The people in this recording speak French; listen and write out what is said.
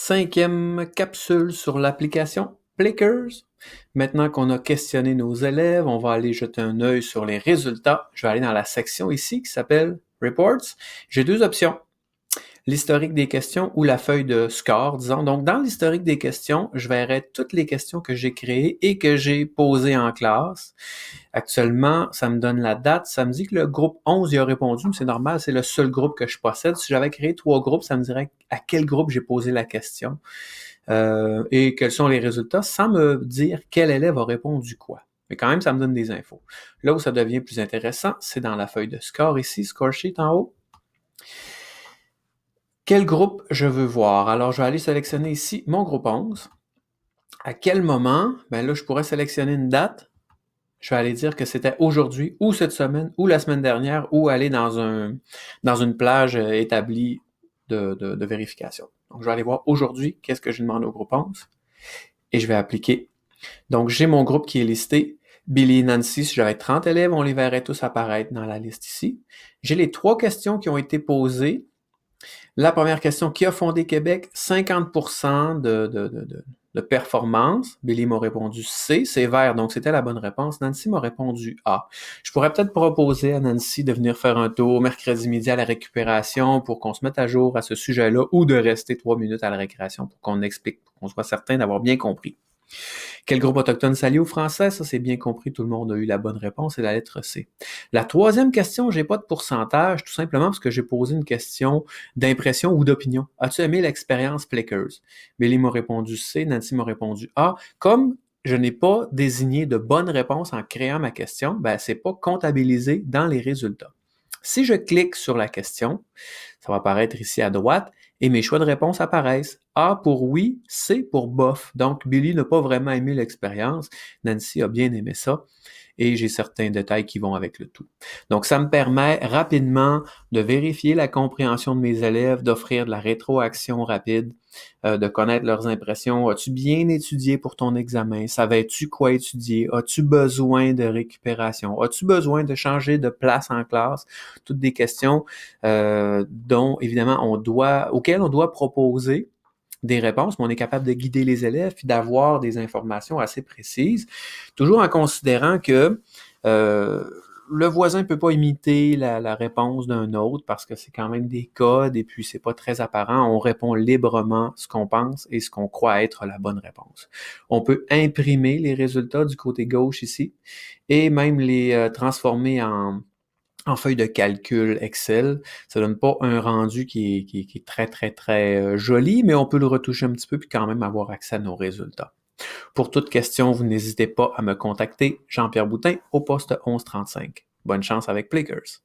5e capsule sur l'application Plickers. Maintenant qu'on a questionné nos élèves, on va aller jeter un œil sur les résultats. Je vais aller dans la section ici qui s'appelle Reports. J'ai deux options. L'historique des questions ou la feuille de score, disons. Donc, dans l'historique des questions, je verrai toutes les questions que j'ai créées et que j'ai posées en classe. Actuellement, ça me donne la date. Ça me dit que le groupe 11 y a répondu, mais c'est normal, c'est le seul groupe que je possède. Si j'avais créé 3 groupes, ça me dirait à quel groupe j'ai posé la question et quels sont les résultats sans me dire quel élève a répondu quoi. Mais quand même, ça me donne des infos. Là où ça devient plus intéressant, c'est dans la feuille de score ici, score sheet en haut. Quel groupe je veux voir? Alors, je vais aller sélectionner ici mon groupe 11. À quel moment? Ben là, je pourrais sélectionner une date. Je vais aller dire que c'était aujourd'hui ou cette semaine ou la semaine dernière ou aller dans une plage établie de vérification. Donc, je vais aller voir aujourd'hui qu'est-ce que je demande au groupe 11 et je vais appliquer. Donc, j'ai mon groupe qui est listé. Billy et Nancy, si j'avais 30 élèves, on les verrait tous apparaître dans la liste ici. J'ai les 3 questions qui ont été posées. La première question, qui a fondé Québec? 50% de performance. Billy m'a répondu C, c'est vert, donc c'était la bonne réponse. Nancy m'a répondu A. Je pourrais peut-être proposer à Nancy de venir faire un tour mercredi midi à la récupération pour qu'on se mette à jour à ce sujet-là ou de rester 3 minutes à la récréation pour qu'on explique, pour qu'on soit certain d'avoir bien compris. Quel groupe autochtone s'allie aux Français? Ça, c'est bien compris. Tout le monde a eu la bonne réponse. C'est la lettre C. La troisième question, j'ai pas de pourcentage, tout simplement parce que j'ai posé une question d'impression ou d'opinion. As-tu aimé l'expérience Plickers? Billy m'a répondu C, Nancy m'a répondu A. Comme je n'ai pas désigné de bonne réponse en créant ma question, ben, c'est pas comptabilisé dans les résultats. Si je clique sur la question, ça va apparaître ici à droite et mes choix de réponse apparaissent. A pour oui, C pour bof. Donc, Billy n'a pas vraiment aimé l'expérience. Nancy a bien aimé ça. Et j'ai certains détails qui vont avec le tout. Donc, ça me permet rapidement de vérifier la compréhension de mes élèves, d'offrir de la rétroaction rapide, de connaître leurs impressions. As-tu bien étudié pour ton examen? Savais-tu quoi étudier? As-tu besoin de récupération? As-tu besoin de changer de place en classe? Toutes des questions dont, évidemment, auxquelles on doit proposer des réponses, mais on est capable de guider les élèves puis d'avoir des informations assez précises, toujours en considérant que le voisin ne peut pas imiter la réponse d'un autre parce que c'est quand même des codes et puis c'est pas très apparent. On répond librement ce qu'on pense et ce qu'on croit être la bonne réponse. On peut imprimer les résultats du côté gauche ici et même les transformer en feuille de calcul Excel. Ça donne pas un rendu qui est très, très, très joli, mais on peut le retoucher un petit peu puis quand même avoir accès à nos résultats. Pour toute question, vous n'hésitez pas à me contacter, Jean-Pierre Boutin, au poste 1135. Bonne chance avec Plickers.